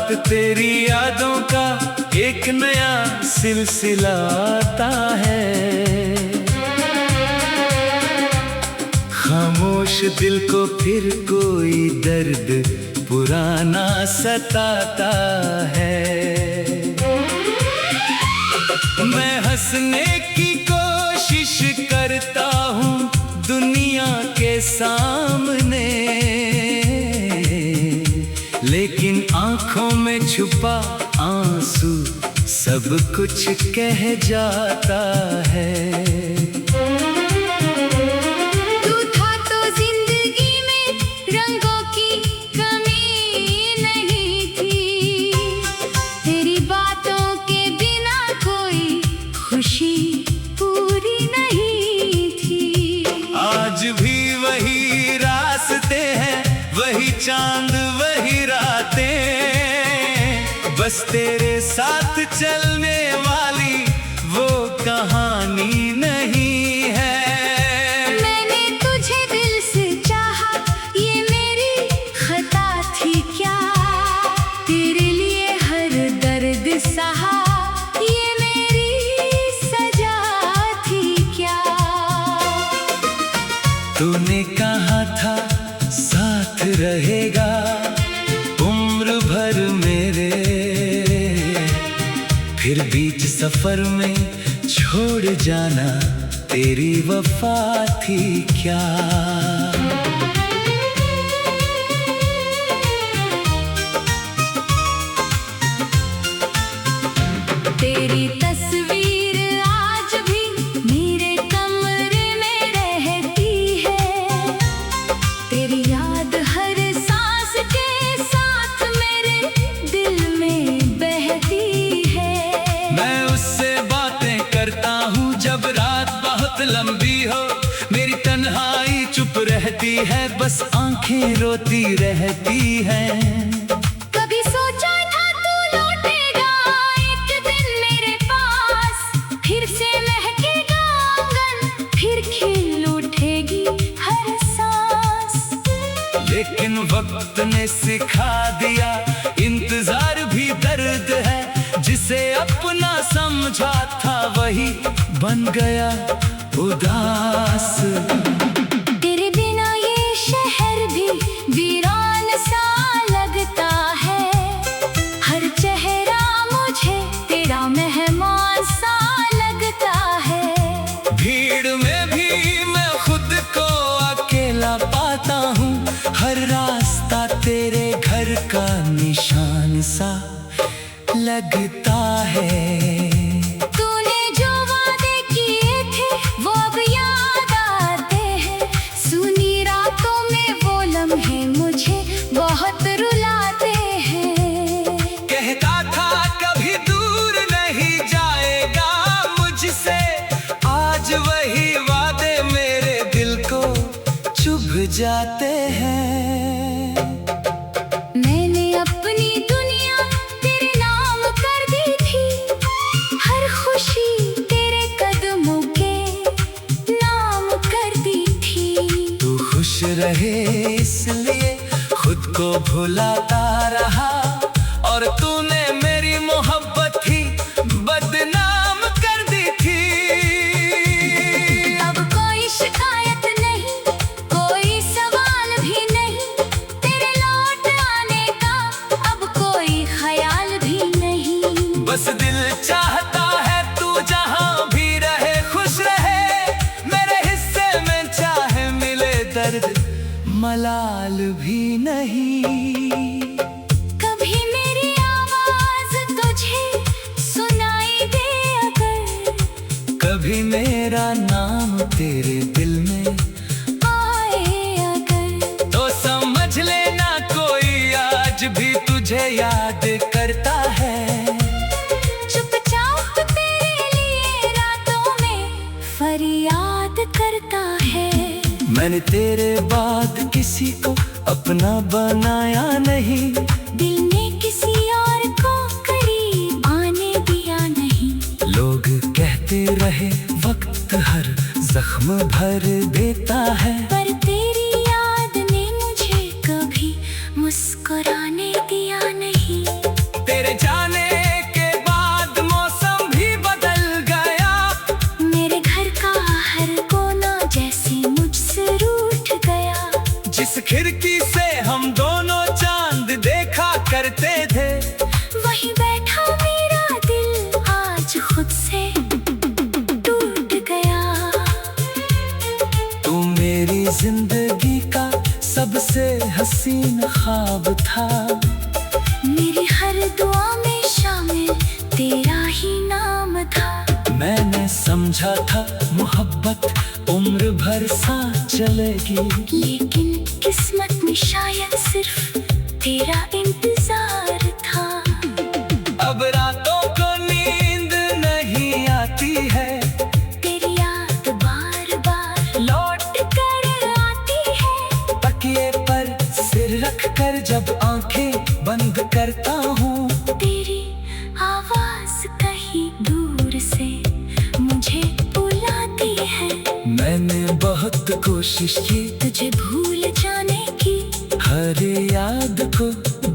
रात तेरी यादों का एक नया सिलसिला आता है। खामोश दिल को फिर कोई दर्द पुराना सताता है। मैं हंसने की कोशिश करता हूँ दुनिया के सामने, लेकिन आंखों में छुपा आंसू सब कुछ कह जाता है। तू था तो जिंदगी में रंगों की कमी नहीं थी, तेरी बातों के बिना कोई खुशी पूरी नहीं थी। आज भी वही रास्ते हैं, वही चांद वही रातें, बस तेरे साथ चलने वाली वो कहानी नहीं है। मैंने तुझे दिल से चाहा, ये मेरी खता थी क्या? तेरे लिए हर दर्द सहा, ये मेरी सजा थी क्या? तूने कहा था साथ रहेगा उम्र भर मेरे, फिर बीच सफर में छोड़ जाना तेरी वफा थी क्या? तेरी तस्वीर आज भी मेरे कमरे में रहती है, तेरी याद हर सांस के साथ मेरे दिल में बहती है। मैं उससे बातें करता हूँ जब रात बहुत लंबी हो, मेरी तन्हाई चुप रहती है, बस आंखें रोती रहती हैं। कभी सोचा था तू लौटेगा एक दिन मेरे पास, फिर से महकेगा आंगन, फिर खिल उठेगी हर सांस। लेकिन वक्त ने सिखा दिया इंतजार भी दर्द है, जिसे अपना समझा था वही बन गया उदास। तेरे बिना ये शहर भी वीरान सा लगता है, हर चेहरा मुझे तेरा मेहमान सा लगता है। भीड़ में भी मैं खुद को अकेला पाता हूँ, हर रास्ता तेरे घर का निशान सा लगता है। तूने जो वादे किए थे वो अब याद आते हैं, सुनी रातों में वो लम्हे मुझे बहुत रुलाते हैं। कहता था कभी दूर नहीं जाएगा मुझसे, आज वही वादे मेरे दिल को चुभ जाते हैं। मैंने अपनी दुनिया तेरे नाम कर दी थी, हर खुशी तेरे कदमों के नाम कर दी थी। तू खुश रहे इसलिए खुद को भुलाता रहा, और तूने मेरी मोहब्बत ही बदनाम कर दी थी। अब कोई शिकायत नहीं, कोई सवाल भी नहीं, तेरे लौट आने का अब कोई ख्याल भी नहीं। बस दिल चाहता है तू जहां भी रहे खुश रहे, मेरे हिस्से में चाहे मिले दर्द मलाल भी नहीं। कभी मेरी आवाज तुझे सुनाई दे अगर, कभी मेरा नाम तेरे दिल में आए अगर, तो समझ लेना कोई आज भी तुझे याद करता है। चुपचाप तेरे लिए रातों में फरियाद करता है। मैंने तेरे बाद किसी को अपना बनाया नहीं, दिल ने किसी और को करीब आने दिया नहीं। लोग कहते रहे वक्त हर जख्म भर देता है, पर तेरी याद ने मुझे कभी मुस्कुराने दिया नहीं। जिस खिड़की से हम दोनों चांद देखा करते थे, वहीं बैठा मेरा दिल आज खुद से टूट गया। तू मेरी जिंदगी का सबसे हसीन ख्वाब था। मेरी हर दुआ में शामिल तेरा ही नाम था। मैंने समझा था मोहब्बत उम्र भर साथ चलेगी, लेकिन किस्मत में शायद सिर्फ तेरा इंतजार था। अब रातों को नींद नहीं आती है, तेरी याद बार बार लौट कर आती है। तकिए पर सिर रख कर जब आंखें बंद करता हूँ, तेरी आवाज कहीं दूर से मुझे बुलाती है। मैंने बहुत कोशिश की तुझे भूल जाने की, हर याद को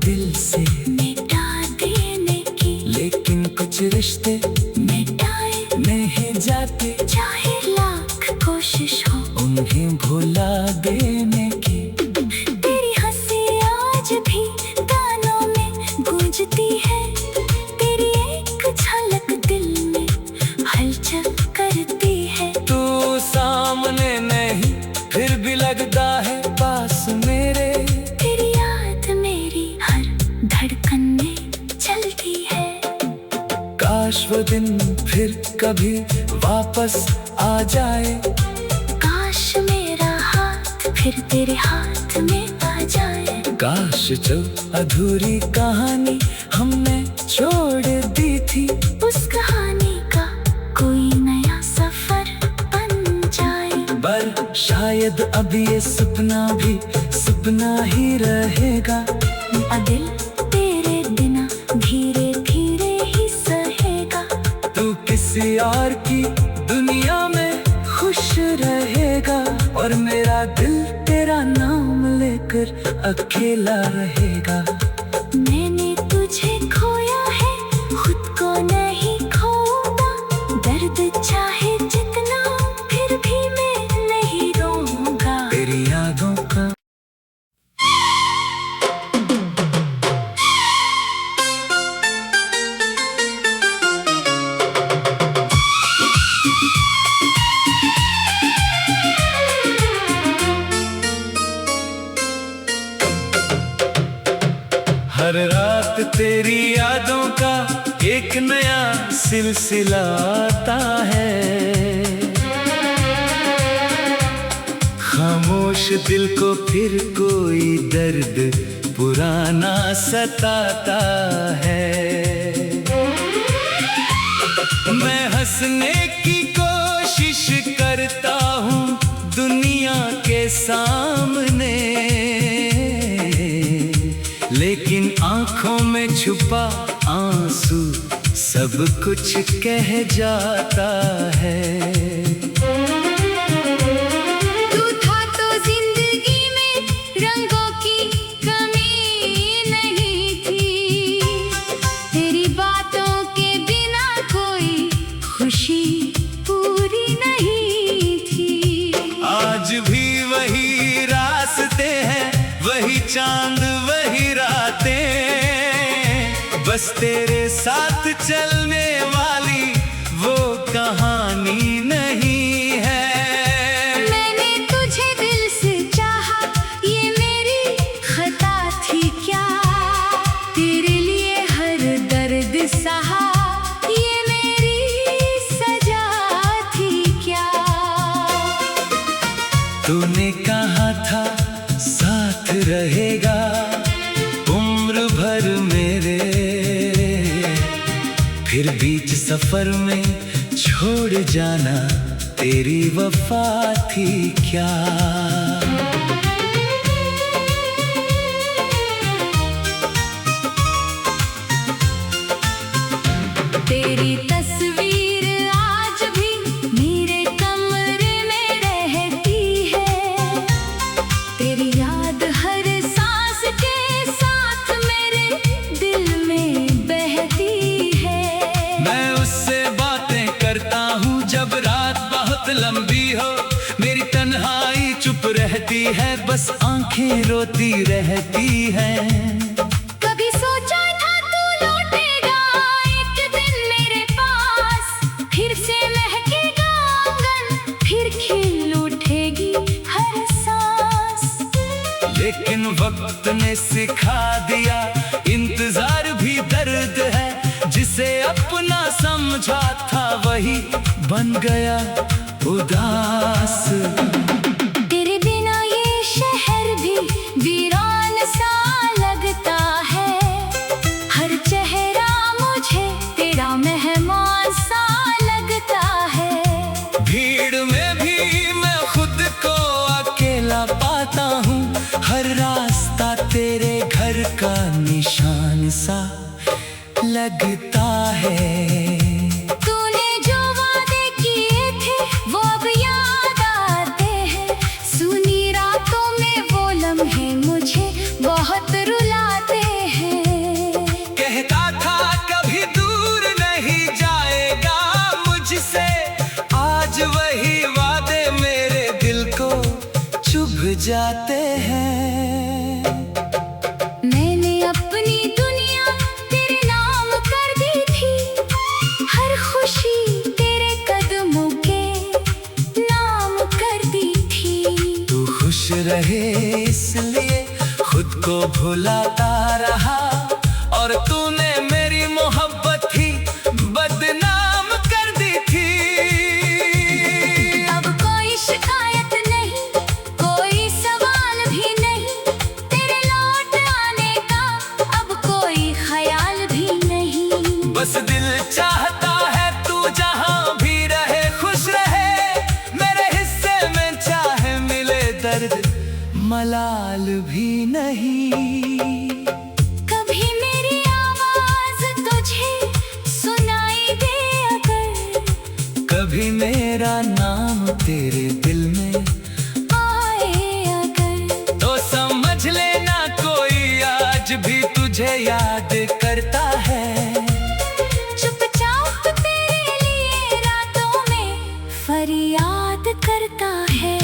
दिल से मिटा देने की, लेकिन कुछ रिश्ते मिटाए नहीं जाते, चाहे लाख कोशिश हो उन्हें भुला देने की। तेरी हंसी आज भी कानों में गूंजती है। तेरी एक झलक दिल में हलचल करती है। तू सामने नहीं फिर भी लगता है पास मेरे, तेरी याद मेरी हर धड़कन में चलती है। काश वो दिन फिर कभी वापस आ जाए, काश मेरा हाथ फिर तेरे हाथ में आ जाए। काश जो अधूरी कहानी हमने छोड़ दी थी, उस कहानी का कोई नया सफर बन जाए। पर शायद अब ये सपना भी सपना ही रहेगा। दिल तेरे बिना धीरे धीरे ही सहेगा। तू किसी और की दुनिया में खुश रहेगा, और मेरा दिल तेरा नाम लेकर अकेला रहेगा। मैंने तुझे खोया है, खुद को नहीं खोऊंगा। दर्द चाहे जितना फिर भी मैं नहीं रोऊंगा। तेरी यादों का हर रात तेरी यादों का एक नया सिलसिला आता है। खामोश दिल को फिर कोई दर्द पुराना सताता है। मैं हंसने की कोशिश करता हूँ दुनिया के सामने, लेकिन आंखों में छुपा आंसू सब कुछ कह जाता है। तू था तो जिंदगी में रंगों की कमी नहीं थी। तेरी बातों के बिना कोई खुशी पूरी नहीं थी। आज भी वही रास्ते हैं, वही चांद वही रातें, बस तेरे साथ चलने वाली वो कहानी नहीं है। मैंने तुझे दिल से चाहा, ये मेरी खता थी क्या? तेरे लिए हर दर्द सहा, ये मेरी सजा थी क्या? तूने कहा था साथ रहेगा उम्र भर मेरे, फिर बीच सफर में छोड़ जाना तेरी वफा थी क्या? तेरी तस्वीर आज भी मेरे कमरे में रहती है। तेरी याद हर सांस के साथ मेरे दिल में बहती है। मैं उससे बातें करता हूँ जब रात बहुत लंबी हो, मेरी तन्हाई चुप रह देती है, बस आंखें रोती रहती हैं। कभी सोचा था तू लौटेगा एक दिन मेरे पास, फिर से महकेगा आंगन, फिर खिल उठेगी हर सांस। लेकिन वक्त ने सिखा दिया, इंतजार भी दर्द है। जिसे अपना समझा था वही बन गया उदास। तेरे बिना ये शहर भी वीरान सा लगता है, हर चेहरा मुझे तेरा मेहमान सा लगता है। भीड़ में भी मैं खुद को अकेला पाता हूँ, हर रास्ता तेरे घर का निशान सा लगता है। तूने जो वादे किए थे वो अब याद आते हैं, सुनी रातों में वो लम्हे मुझे बहुत रुलाते हैं। कहता था कभी दूर नहीं जाएगा मुझसे, आज वही वादे मेरे दिल को चुभ जाते हैं। मैंने अपनी दुनिया तेरे नाम कर दी थी, हर खुशी तेरे कदमों के नाम कर दी थी। तू खुश रहे इसलिए खुद को भुलाता रहा, और तूने मेरी मोहब्बत ही बदनाम कर दी थी। अब कोई शिकायत नहीं, कोई सवाल भी नहीं, तेरे लौट आने का अब कोई ख्याल भी नहीं। बस दिल चाहता है तू जहां भी रहे खुश रहे, मेरे हिस्से में चाहे मिले दर्द मलाल भी नहीं। कभी मेरी आवाज तुझे सुनाई दे अगर, कभी मेरा नाम तेरे दिल में आए अगर, तो समझ लेना कोई आज भी तुझे याद करता है। चुपचाप तेरे लिए रातों में फरियाद करता है।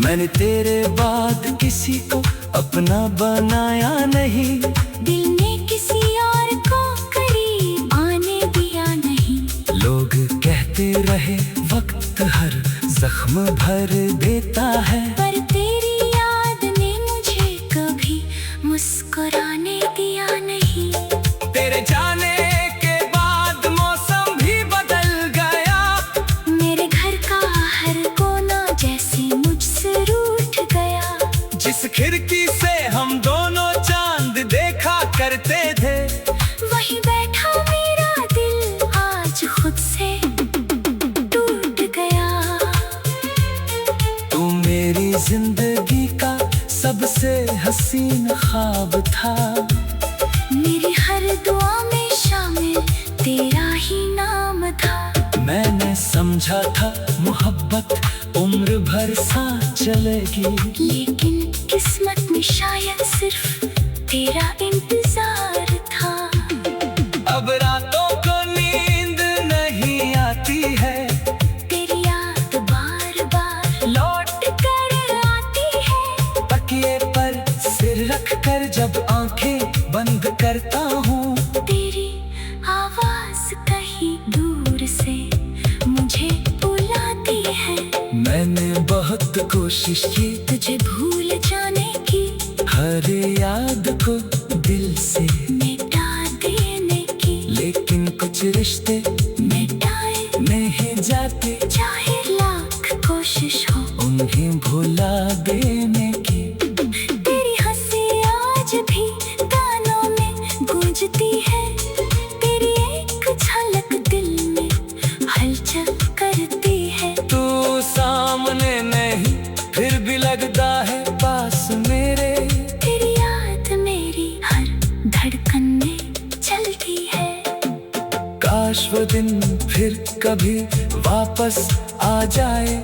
मैंने तेरे बाद किसी को अपना बनाया नहीं, दिल ने किसी और को करीब आने दिया नहीं। लोग कहते रहे वक्त हर जख्म भर देता है, पर तेरी याद ने मुझे कभी मुस्कुराने दिया नहीं। तेरे जाने के बाद मौसम भी बदल गया, मेरे घर का हर कोना जैसे मुझसे रूठ गया। जिस खिड़की से हम दोनों चांद देखा करते थे, वहीं बैठा मेरा दिल आज खुद से टूट गया। तू मेरी जिंदगी का सबसे हसीन ख्वाब था, मेरी हर दुआ में शामिल तेरा ही नाम था। मैंने समझा था मोहब्बत उम्र भर साथ चलेगी, लेकिन किस्मत में शायद सिर्फ तेरा इंतजार था। अब रातों को नींद नहीं आती है, तेरी याद बार बार लौट कर आती है। तकिए पर सिर रख कर जब आंखें बंद करता हूँ, तेरी आवाज कहीं दूर से मुझे बुलाती है। मैंने बहुत कोशिश की तुझे भूल जाने की, हर याद को दिल से मिटा देने की, लेकिन कुछ रिश्ते मिटाए नहीं जाते, चाहे लाख कोशिश हो उन्हें भुला देने की। तेरी हंसी आज भी कानों में गूंजती है, तेरी एक झलक दिल में हलचल करती है। तू सामने नहीं फिर भी लगता है पास मेरे, तेरी याद मेरी हर धड़कन में चलती है। काश वो दिन फिर कभी वापस आ जाए,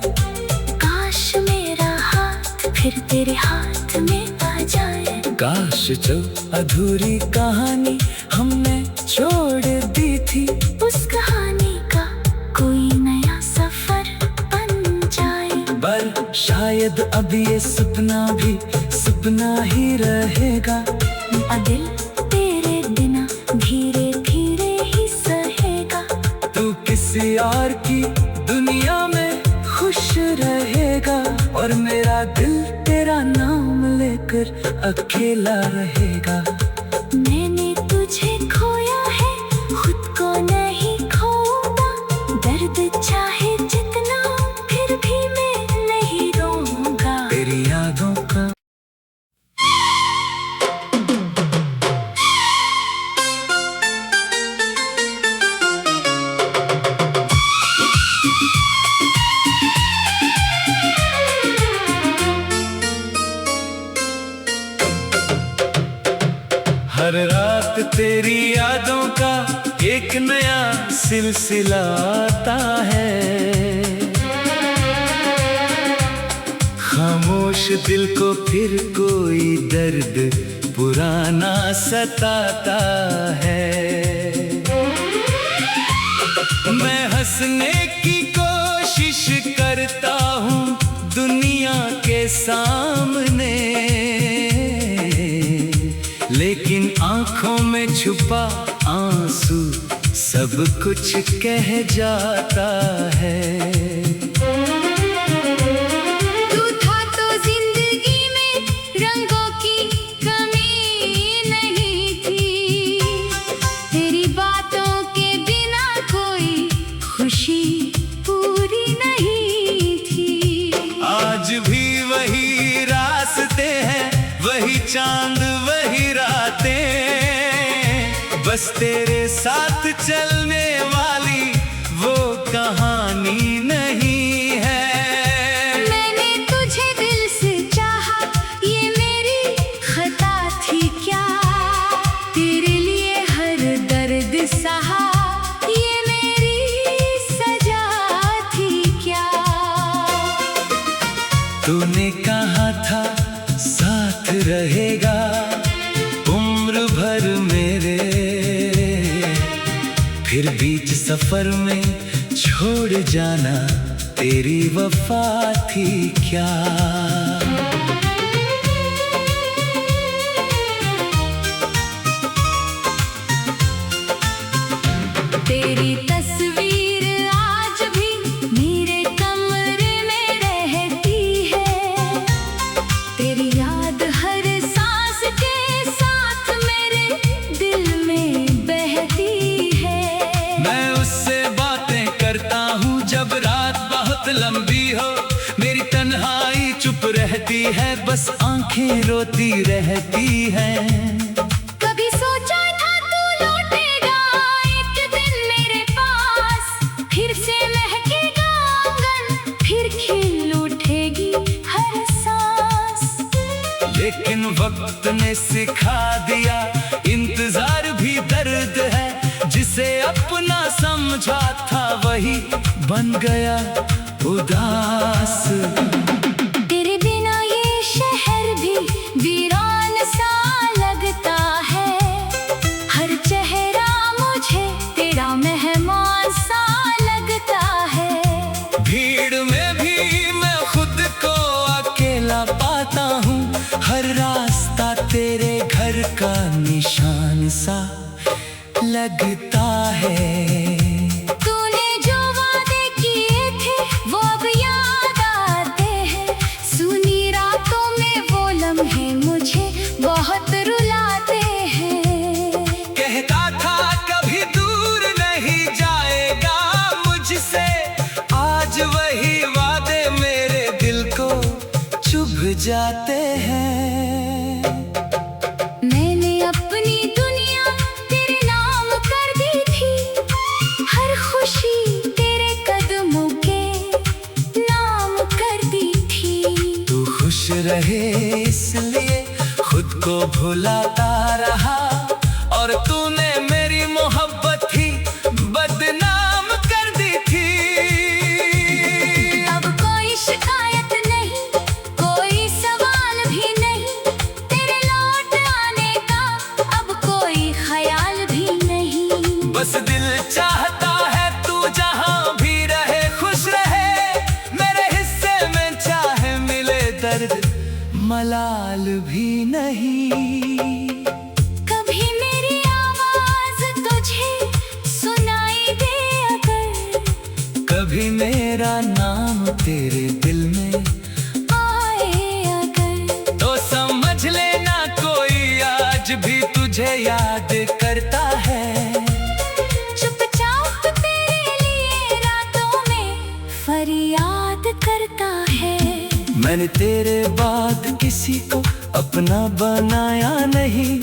काश मेरा हाथ फिर तेरे हाथ में आ जाए। काश जो अधूरी कहानी हमने छोड़ दी थी, उस कहानी का कोई नया सफर बन जाए। पर शायद शायद अब ये सपना भी सपना ही रहेगा। दिल तेरे बिना धीरे धीरे ही सहेगा। तू किसी और की दुनिया में खुश रहेगा और मेरा दिल तेरा नाम लेकर अकेला रहेगा। मैंने तुझे खोया है, खुद को नहीं खोऊंगा। दर्द चाहे जितना फिर भी मैं नहीं रोऊंगा। तेरी यादों का हर रात तेरी यादों का एक नया सिलसिला आता है। खामोश दिल को फिर कोई दर्द पुराना सताता है। मैं हंसने की कोशिश करता हूँ दुनिया के सामने, लेकिन आंखों में छुपा आंसू सब कुछ कह जाता है। तू था तो जिंदगी में रंगों की कमी नहीं थी। तेरी बातों के बिना कोई खुशी पूरी नहीं थी। आज भी वही रास्ते हैं, वही चांद वही रातें, बस तेरे साथ चलने वाली वो कहानी नहीं है। मैंने तुझे दिल से चाहा, ये मेरी खता थी क्या? तेरे लिए हर दर्द सहा, ये मेरी सजा थी क्या? तूने कहा था साथ रहेगा उम्र भर मेरे, फिर बीच सफर में छोड़ जाना तेरी वफा थी क्या? तेरी तस्वीर आज भी मेरे कमरे में रहती है। तेरी याद हर सांस के साथ मेरे दिल में बहती है। मैं उससे बातें करता हूँ जब रात बहुत लंबी हो, मेरी तन्हाई चुप रहती है, बस आंखें रोती रहती हैं। कभी सोचा था तू लौटेगा एक दिन मेरे पास, फिर से महकेगा आंगन, फिर खिल उठेगी हर सांस। लेकिन वक्त ने सिखा दिया इंतजार भी दर्द है, जिसे अपना समझा था वही बन गया उदास। तेरे बिना ये शहर भी वीरान सा लगता है। हर चेहरा मुझे तेरा मेहमान सा लगता है। भीड़ में भी मैं खुद को अकेला पाता हूँ, हर रास्ता तेरे घर का निशान सा लगता है। तूने जो वादे किए थे वो अब याद आते हैं। सुनी रातों में वो लम्हे मुझे बहुत रुलाते हैं। कहता था कभी दूर नहीं जाएगा मुझसे, आज वही वादे मेरे दिल को चुभ जाते हैं। मैंने अपनी दुनिया तेरे नाम कर दी थी, हर खुशी तेरे कदमों के नाम कर दी थी। तू खुश रहे इसलिए खुद को भुलाता रहा, और तूने मेरी मोहब्बत ही बदनाम कर दी थी। अब कोई शिकायत नहीं, कोई सवाल भी नहीं, तेरे लौट आने का अब कोई ख्याल भी नहीं। बस दिल चाहता है तू जहां भी रहे खुश रहे, मेरे हिस्से में चाहे मिले मलाल भी नहीं। कभी मेरी आवाज तुझे सुनाई दे अगर, कभी मेरा नाम तेरे दिल में आए अगर, तो समझ लेना कोई आज भी तुझे याद करता है। चुपचाप तेरे लिए रातों में फरियाद करता है। मैंने तेरे बाद किसी को अपना बनाया नहीं,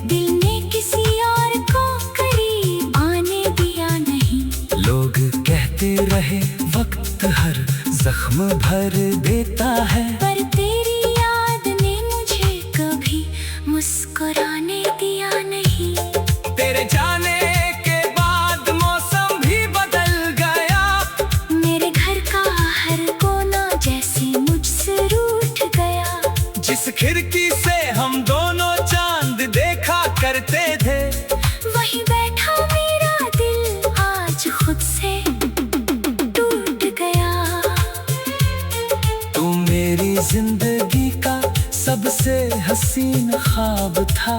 दिल ने किसी और को करीब आने दिया नहीं। लोग कहते रहे वक्त हर जख्म भर देता है, पर तेरी याद ने मुझे कभी मुस्कुराने दिया नहीं। तेरे जाने के बाद मौसम भी बदल गया, मेरे घर का हर कोना जैसे मुझसे रूठ गया। जिस खिड़की से हम दोनों चांद देखा करते थे, वहीं बैठा मेरा दिल आज खुद से टूट गया। तू मेरी जिंदगी का सबसे हसीन ख्वाब था,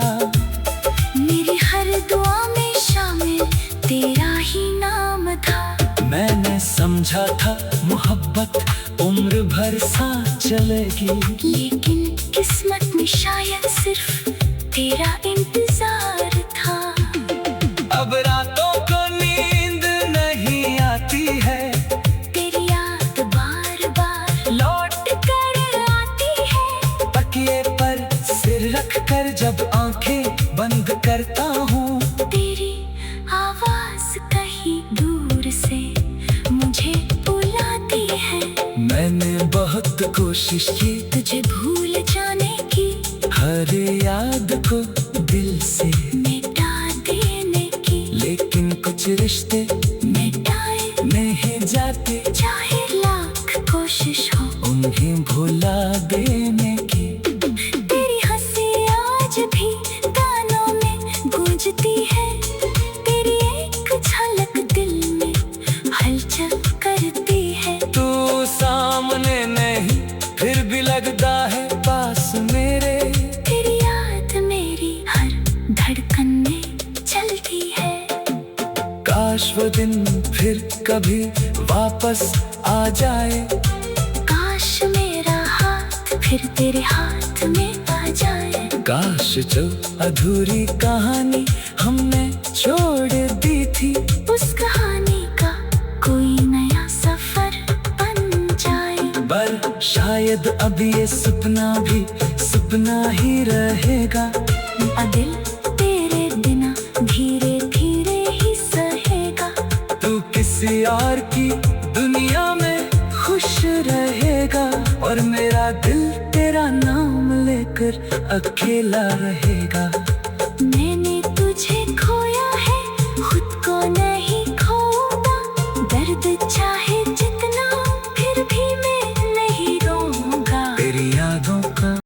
मेरी हर दुआ में शामिल तेरा ही नाम था। मैंने समझा था मोहब्बत उम्र भर साथ चलेगी, लेकिन किस्मत में शायद सिर्फ तेरा इंतजार था। अब रातों को नींद नहीं आती है, तेरी याद बार बार लौट कर आती है। तकिए पर सिर रख कर जब आंखें बंद करता हूँ, तेरी आवाज कहीं दूर से मुझे बुलाती है। मैंने बहुत कोशिश की तुझे भूल जाने की, हर याद को दिल से, मिटा देने की, लेकिन कुछ रिश्ते मिटाए नहीं जाते, चाहे लाख कोशिश हो उन्हें भुला देने की। तेरी हंसी आज भी कानों में गूंजती है, तेरी एक झलक दिल में हलचल करती है। तू सामने नहीं फिर भी लगता है पास मेरे, तेरी याद मेरी हर धड़कन में चलती है। काश वो दिन फिर कभी वापस आ जाए, काश मेरा हाथ फिर तेरे हाथ में आ जाए। काश जो अधूरी कहानी हमने छोड़ दी थी, उस कहानी का कोई नया सफर बन जाए। पर शायद अब ये सपना भी सपना ही रहेगा। दिल तेरे बिना धीरे धीरे ही सहेगा। तू किसी और की दुनिया में खुश रहेगा, और मेरा दिल तेरा नाम लेकर अकेला रहेगा। मैंने